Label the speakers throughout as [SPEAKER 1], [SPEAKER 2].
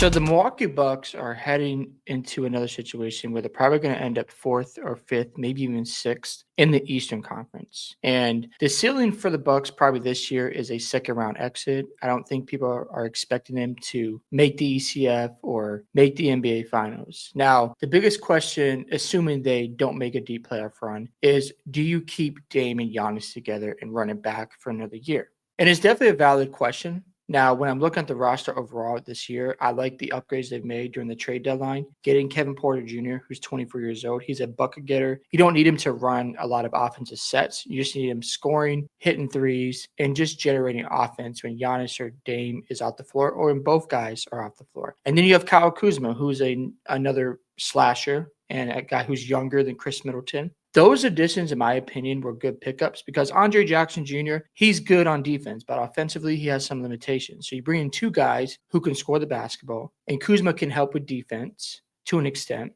[SPEAKER 1] So the Milwaukee Bucks are heading into another situation where they're probably going to end up fourth or fifth, maybe even sixth in the Eastern Conference. And the ceiling for the Bucks probably this year is a second round exit. I don't think people are expecting them to make the ECF or make the NBA Finals. Now, the biggest question, assuming they don't make a deep playoff run, is do you keep Dame and Giannis together and run it back for another year? And it's definitely a valid question. Now, when I'm looking at the roster overall this year, I like the upgrades they've made during the trade deadline. Getting Kevin Porter Jr., who's 24 years old, he's a bucket getter. You don't need him to run a lot of offensive sets. You just need him scoring, hitting threes, and just generating offense when Giannis or Dame is out the floor, or when both guys are off the floor. And then you have Kyle Kuzma, who's another slasher and a guy who's younger than Chris Middleton. Those additions, in my opinion, were good pickups because Andre Jackson Jr., he's good on defense, but offensively, he has some limitations. So you bring in two guys who can score the basketball, and Kuzma can help with defense to an extent,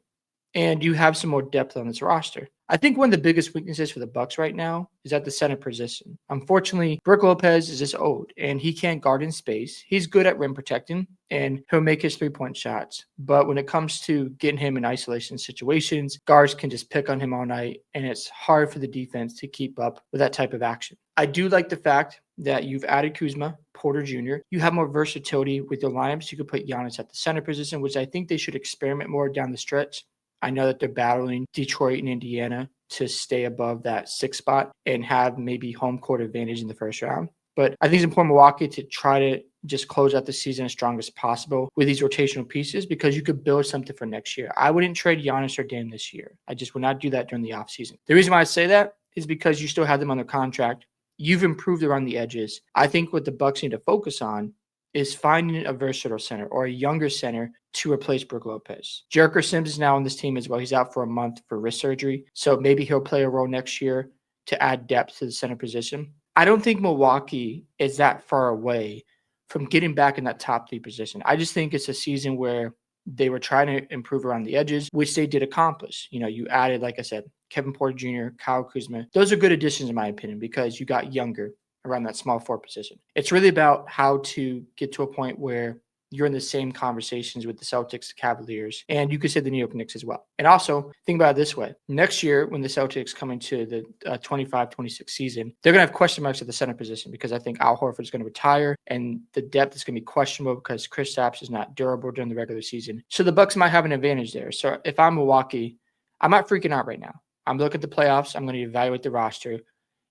[SPEAKER 1] and you have some more depth on this roster. I think one of the biggest weaknesses for the Bucks right now is at the center position. Unfortunately, Brook Lopez is just old, and he can't guard in space. He's good at rim protecting, and he'll make his three-point shots. But when it comes to getting him in isolation situations, guards can just pick on him all night, and it's hard for the defense to keep up with that type of action. I do like the fact that you've added Kuzma, Porter Jr. You have more versatility with your lineups. You could put Giannis at the center position, which I think they should experiment more down the stretch. I know that they're battling Detroit and Indiana to stay above that sixth spot and have maybe home court advantage in the first round. But I think it's important Milwaukee to try to just close out the season as strong as possible with these rotational pieces because you could build something for next year. I wouldn't trade Giannis or Dame this year. I just would not do that during the offseason. The reason why I say that is because you still have them under contract. You've improved around the edges. I think what the Bucks need to focus on is finding a versatile center or a younger center to replace Brook Lopez. Jericho Sims is now on this team as well. He's out for a month for wrist surgery, so maybe he'll play a role next year to add depth to the center position. I don't think Milwaukee is that far away from getting back in that top three position. I just think it's a season where they were trying to improve around the edges, which they did accomplish. You know, you added, like I said, Kevin Porter Jr., Kyle Kuzma. Those are good additions in my opinion because you got younger around that small forward position. It's really about how to get to a point where you're in the same conversations with the Celtics, the Cavaliers, and you could say the New York Knicks as well. And also, think about it this way. Next year, when the Celtics come into the 25-26 season, they're going to have question marks at the center position because I think Al Horford is going to retire, and the depth is going to be questionable because Kristaps is not durable during the regular season. So the Bucks might have an advantage there. So if I'm Milwaukee, I'm not freaking out right now. I'm looking at the playoffs. I'm going to evaluate the roster.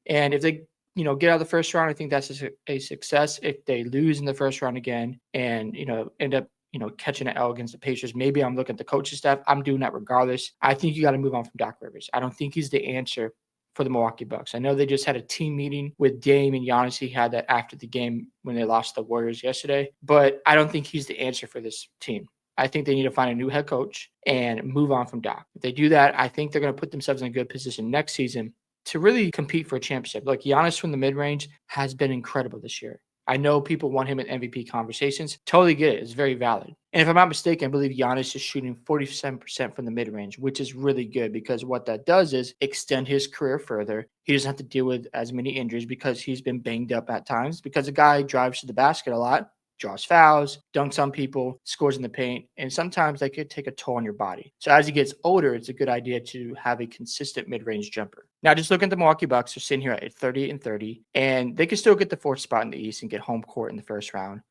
[SPEAKER 1] And if they get out of the first round, I think that's a success. If they lose in the first round again and, end up, catching an L against the Pacers, maybe I'm looking at the coaching staff. I'm doing that regardless. I think you got to move on from Doc Rivers. I don't think he's the answer for the Milwaukee Bucks. I know they just had a team meeting with Dame and Giannis. He had that after the game when they lost the Warriors yesterday, but I don't think he's the answer for this team. I think they need to find a new head coach and move on from Doc. If they do that, I think they're going to put themselves in a good position next season to really compete for a championship. Like Giannis from the mid-range has been incredible this year. I know people want him in MVP conversations. Totally get it. It's very valid. And if I'm not mistaken, I believe Giannis is shooting 47% from the mid-range, which is really good because what that does is extend his career further. He doesn't have to deal with as many injuries because he's been banged up at times because a guy drives to the basket a lot, draws fouls, dunks on people, scores in the paint, and sometimes that could take a toll on your body. So as he gets older, it's a good idea to have a consistent mid-range jumper. Now, just looking at the Milwaukee Bucks, they're sitting here at 38-30, and they can still get the fourth spot in the East and get home court in the first round.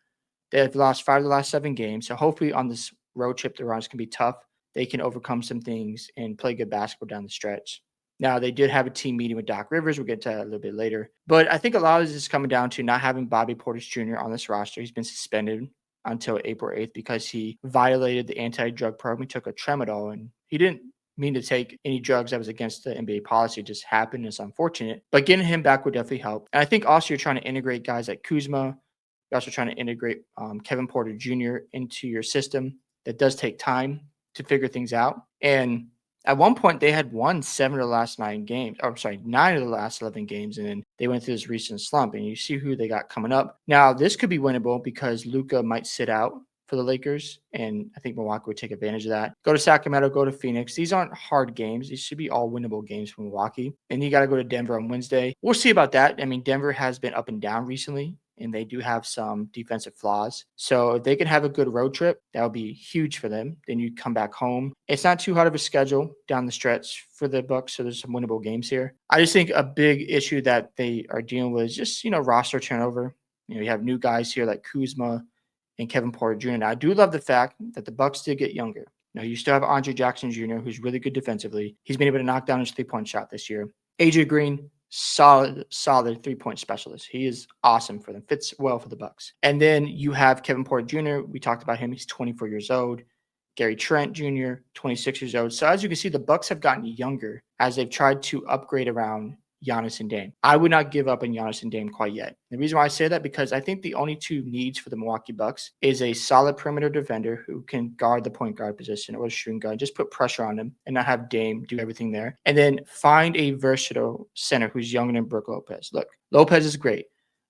[SPEAKER 1] They've lost 5 of the last 7 games, so hopefully on this road trip they're on, it's going to be tough. They can overcome some things and play good basketball down the stretch. Now, they did have a team meeting with Doc Rivers. We'll get to that a little bit later. But I think a lot of this is coming down to not having Bobby Portis Jr. on this roster. He's been suspended until April 8th because he violated the anti-drug program. He took a tramadol, and he didn't mean to take any drugs that was against the NBA policy. It just happened. It's unfortunate. But getting him back would definitely help. And I think also you're trying to integrate guys like Kuzma. You're also trying to integrate Kevin Porter Jr. into your system. That does take time to figure things out. And at one point, they had won 7 of the last 9 games. Or, 9 of the last 11 games. And then they went through this recent slump. And you see who they got coming up. Now, this could be winnable because Luka might sit out for the Lakers. And I think Milwaukee would take advantage of that. Go to Sacramento, go to Phoenix. These aren't hard games. These should be all winnable games for Milwaukee. And you got to go to Denver on Wednesday. We'll see about that. I mean, Denver has been up and down recently. and they do have some defensive flaws. So if they can have a good road trip, that would be huge for them. Then you come back home. It's not too hard of a schedule down the stretch for the Bucks, so there's some winnable games here. I just think a big issue that they are dealing with is just roster turnover. You have new guys here like Kuzma and Kevin Porter Jr. Now, I do love the fact that the Bucks did get younger. You still have Andre Jackson Jr., who's really good defensively. He's been able to knock down his 3-point shot this year. AJ Green, solid 3-point specialist. He is awesome for them. Fits well for the Bucks. And then you have Kevin Porter Jr. We talked about him. He's 24 years old. Gary Trent Jr., 26 years old. So as you can see, the Bucks have gotten younger as they've tried to upgrade around Giannis and Dame. I would not give up on Giannis and Dame quite yet. The reason why I say that, because I think the only two needs for the Milwaukee Bucks is a solid perimeter defender who can guard the point guard position or shooting guard, just put pressure on him and not have Dame do everything there. And then find a versatile center who's younger than Brook Lopez. Look, Lopez is great,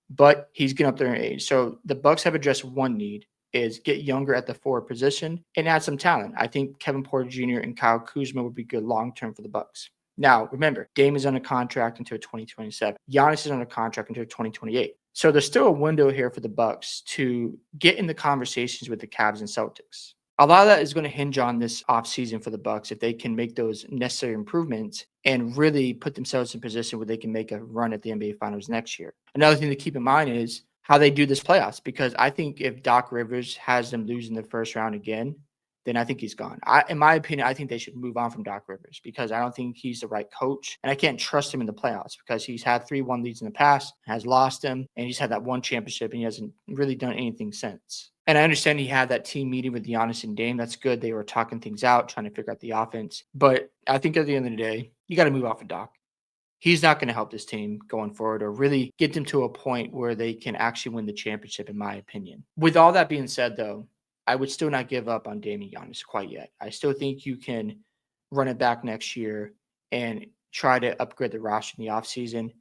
[SPEAKER 1] but he's getting up there in age. So the Bucks have addressed one need, is get younger at the forward position and add some talent. I think Kevin Porter Jr. and Kyle Kuzma would be good long-term for the Bucks. Now, remember, Dame is under contract until 2027. Giannis is under contract until 2028. So there's still a window here for the Bucks to get in the conversations with the Cavs and Celtics. A lot of that is going to hinge on this offseason for the Bucks if they can make those necessary improvements and really put themselves in position where they can make a run at the NBA Finals next year. Another thing to keep in mind is how they do this playoffs, because I think if Doc Rivers has them losing the first round again, then I think he's gone. In my opinion, I think they should move on from Doc Rivers because I don't think he's the right coach. And I can't trust him in the playoffs because he's had 3-1 leads in the past, has lost them, and he's had that one championship, and he hasn't really done anything since. And I understand he had that team meeting with Giannis and Dame. That's good. They were talking things out, trying to figure out the offense. But I think at the end of the day, you got to move off of Doc. He's not going to help this team going forward or really get them to a point where they can actually win the championship, in my opinion. With all that being said, though, I would still not give up on Dame and Giannis quite yet. I still think you can run it back next year and try to upgrade the roster in the offseason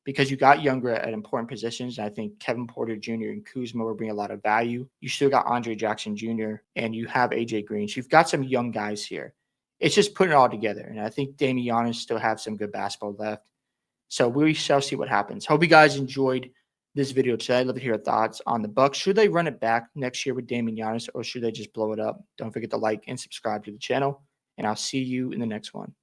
[SPEAKER 1] because you got younger at important positions. I think Kevin Porter Jr. and Kuzma will bring a lot of value. You still got Andre Jackson Jr. and you have AJ Green. So you've got some young guys here. It's just putting it all together. And I think Dame and Giannis still have some good basketball left. So we shall see what happens. Hope you guys enjoyed this video today. I'd love to hear your thoughts on the Bucks. Should they run it back next year with Dame and Giannis, or should they just blow it up? Don't forget to like and subscribe to the channel, and I'll see you in the next one.